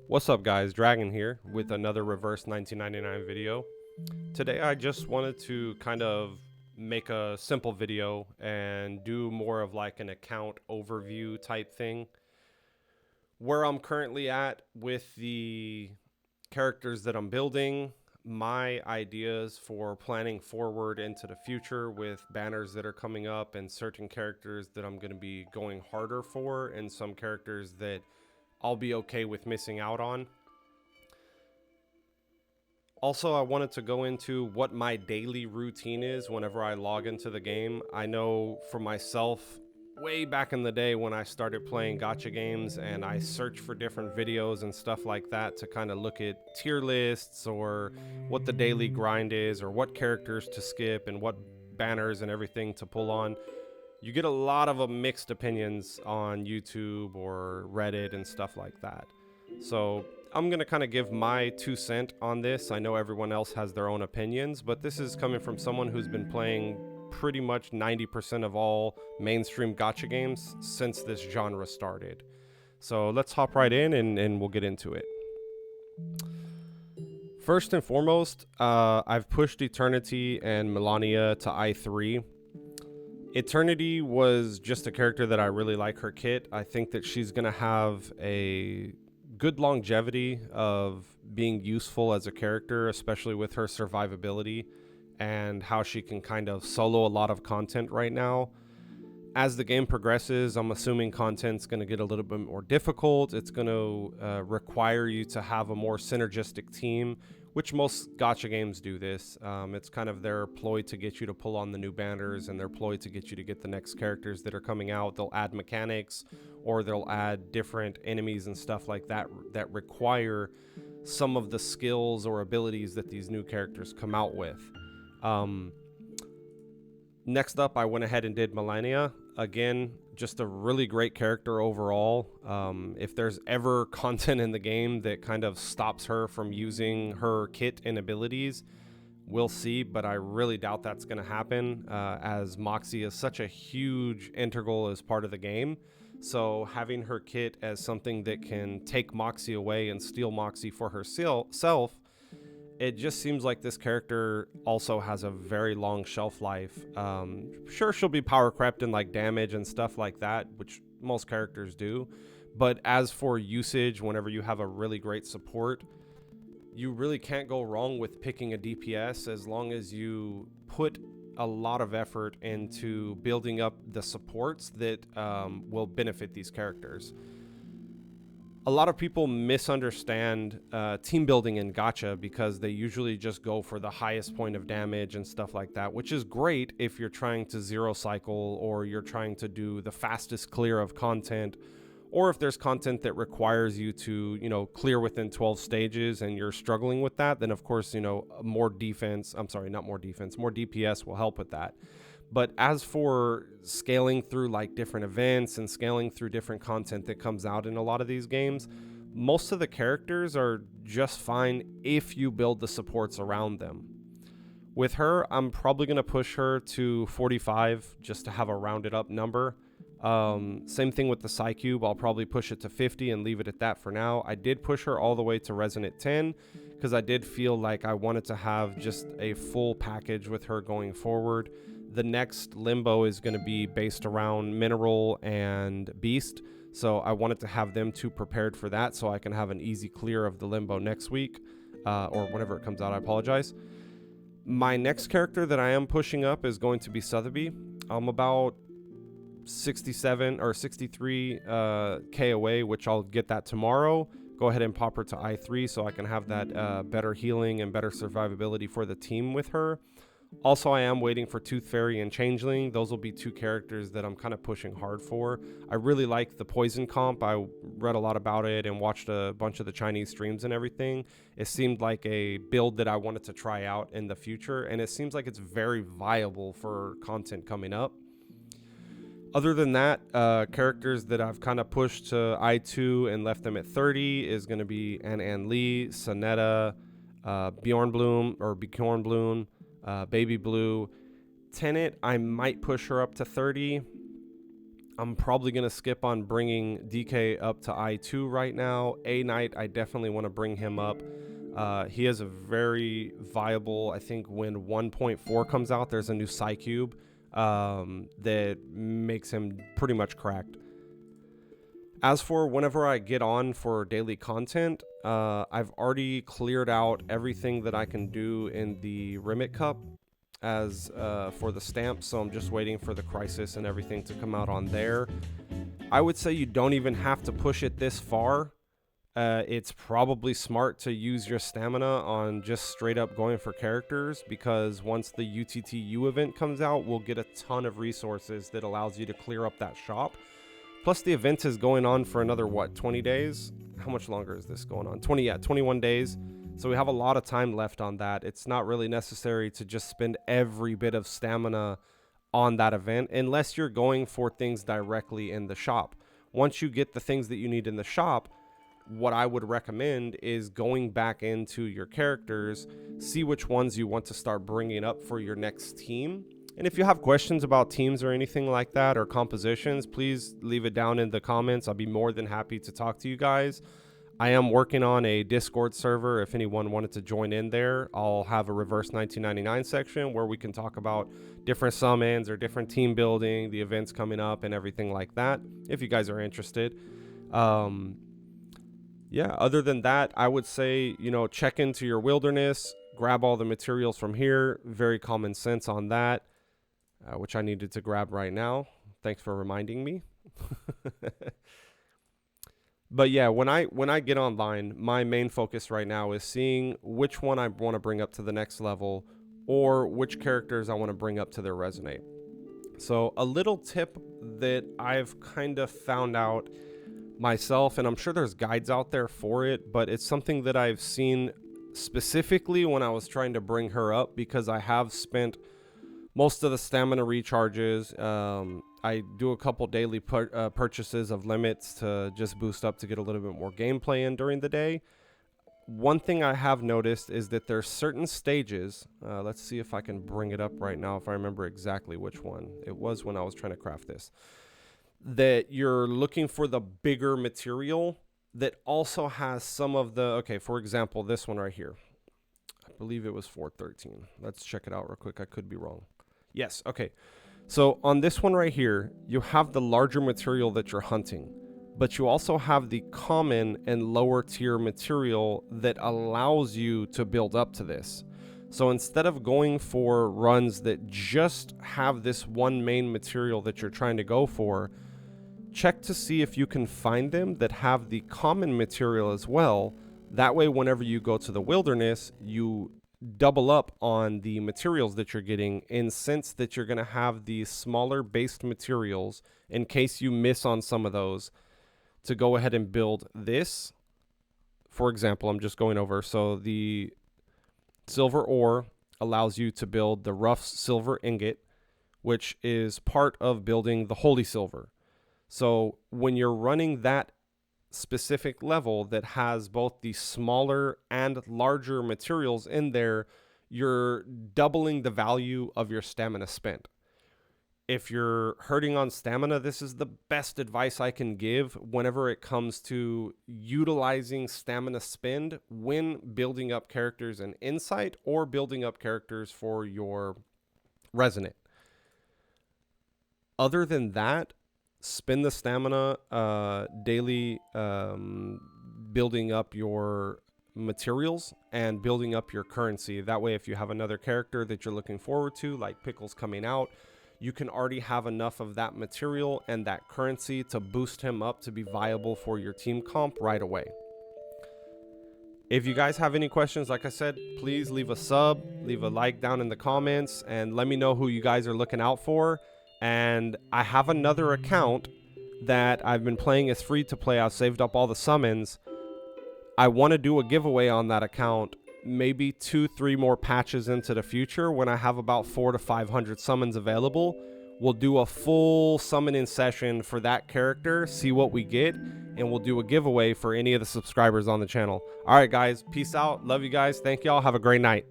What's up guys, Dragon here with another reverse 1999 video. Today I just wanted to kind of make a simple video and do more of like an account overview type thing. Where I'm currently at with the characters that I'm building, my ideas for planning forward into the future with banners that are coming up and certain characters that I'm going to be going harder for and some characters that I'll be okay with missing out on. Also, I wanted to go into what my daily routine is whenever I log into the game. I know for myself, way back in the day when I started playing gacha games and I searched for different videos and stuff like that to kind of look at tier lists or what the daily grind is or what characters to skip and what banners and everything to pull on. You get a lot of mixed opinions on YouTube or Reddit and stuff like that. So I'm going to kind of give my 2 cents on this. I know everyone else has their own opinions, but this is coming from someone who's been playing pretty much 90% of all mainstream gacha games since this genre started. So let's hop right in and we'll get into it. First and foremost, I've pushed Eternity and Melania to I3. Eternity was just a character that I really like her kit. I think that she's going to have a good longevity of being useful as a character, especially with her survivability and how she can kind of solo a lot of content right now. As the game progresses, I'm assuming content's going to get a little bit more difficult. It's going to require you to have a more synergistic team, which most gacha games do this. It's kind of their ploy to get you to pull on the new banners and their ploy to get you to get the next characters that are coming out. They'll add mechanics or they'll add different enemies and stuff like that that require some of the skills or abilities that these new characters come out with. Next up, I went ahead and did Melania. Again, just a really great character overall. If there's ever content in the game that kind of stops her from using her kit and abilities, we'll see, but I really doubt that's going to happen as Moxie is such a huge integral as part of the game. So having her kit as something that can take Moxie away and steal Moxie for herself, it just seems like this character also has a very long shelf life. Sure, she'll be power crept in like damage and stuff like that, which most characters do. But as for usage, whenever you have a really great support, you really can't go wrong with picking a DPS as long as you put a lot of effort into building up the supports that will benefit these characters. A lot of people misunderstand team building in gacha because they usually just go for the highest point of damage and stuff like that, which is great if you're trying to zero cycle or you're trying to do the fastest clear of content, or if there's content that requires you to, clear within 12 stages and you're struggling with that, then of course, more DPS will help with that. But as for scaling through like different events and scaling through different content that comes out in a lot of these games, most of the characters are just fine if you build the supports around them. With her, I'm probably going to push her to 45 just to have a rounded up number. Same thing with the Psycube. I'll probably push it to 50 and leave it at that for now. I did push her all the way to Resonant 10 because I did feel like I wanted to have just a full package with her going forward. The next Limbo is going to be based around Mineral and Beast, so I wanted to have them two prepared for that so I can have an easy clear of the Limbo next week, or whenever it comes out. I apologize. My next character that I am pushing up is going to be Sotheby. I'm about 67 or 63 K away, which I'll get that tomorrow. Go ahead and pop her to I3 so I can have that better healing and better survivability for the team with her. Also, I am waiting for Tooth Fairy and Changeling. Those will be two characters that I'm kind of pushing hard for. I really like the Poison comp. I read a lot about it and watched a bunch of the Chinese streams and everything. It seemed like a build that I wanted to try out in the future, and it seems like it's very viable for content coming up. Other than that, characters that I've kind of pushed to I2 and left them at 30 is going to be An Lee, Sonetta, Bjorn Bloom, Baby Blue. Tenet, I might push her up to 30. I'm probably going to skip on bringing DK up to I2 right now. A Knight, I definitely want to bring him up. He has a very viable, I think when 1.4 comes out, there's a new Psycube that makes him pretty much cracked. As for whenever I get on for daily content, I've already cleared out everything that I can do in the Rimit Cup as for the stamp, so I'm just waiting for the Crisis and everything to come out on there. I would say you don't even have to push it this far. It's probably smart to use your stamina on just straight up going for characters, because once the UTTU event comes out, we'll get a ton of resources that allows you to clear up that shop. Plus the event is going on for another, what, 20 days? How much longer is this going on? 21 days. So we have a lot of time left on that. It's not really necessary to just spend every bit of stamina on that event unless you're going for things directly in the shop. Once you get the things that you need in the shop, what I would recommend is going back into your characters, see which ones you want to start bringing up for your next team. And if you have questions about teams or anything like that, or compositions, please leave it down in the comments. I'll be more than happy to talk to you guys. I am working on a Discord server. If anyone wanted to join in there, I'll have a reverse 1999 section where we can talk about different summons or different team building, the events coming up and everything like that, if you guys are interested. Yeah, other than that, I would say, you know, check into your wilderness, grab all the materials from here. Very common sense on that, which I needed to grab right now. Thanks for reminding me. But yeah, when I get online, my main focus right now is seeing which one I want to bring up to the next level, or which characters I want to bring up to their resonate. So a little tip that I've kind of found out myself, and I'm sure there's guides out there for it, but it's something that I've seen specifically when I was trying to bring her up, because I have spent most of the stamina recharges. I do a couple daily purchases of limits to just boost up to get a little bit more gameplay in during the day. One thing I have noticed is that there's certain stages. Let's see if I can bring it up right now, if I remember exactly which one it was when I was trying to craft this. That you're looking for the bigger material that also has some of the, okay, for example, this one right here. I believe it was 413. Let's check it out real quick. I could be wrong. Yes, okay. So on this one right here, you have the larger material that you're hunting, but you also have the common and lower tier material that allows you to build up to this. So instead of going for runs that just have this one main material that you're trying to go for, check to see if you can find them that have the common material as well. That way, whenever you go to the wilderness, you double up on the materials that you're getting, in sense that you're going to have the smaller based materials in case you miss on some of those, to go ahead and build this. For example, I'm just going over. So the silver ore allows you to build the rough silver ingot, which is part of building the holy silver. So when you're running that specific level that has both the smaller and larger materials in there, you're doubling the value of your stamina spent. If you're hurting on stamina, this is the best advice I can give whenever it comes to utilizing stamina spend when building up characters in Insight or building up characters for your Resonate. Other than that, spend the stamina daily building up your materials and building up your currency. That way, if you have another character that you're looking forward to, like Pickles coming out, you can already have enough of that material and that currency to boost him up to be viable for your team comp right away. If you guys have any questions, like I said, please leave a sub, leave a like down in the comments, and let me know who you guys are looking out for. And I have another account that I've been playing as free to play. I've saved up all the summons. I want to do a giveaway on that account, maybe 2-3 more patches into the future, when I have about 400 to 500 summons available. We'll do a full summoning session for that character, see what we get, and we'll do a giveaway for any of the subscribers on the channel. All right, guys, peace out. Love you guys. Thank y'all. Have a great night.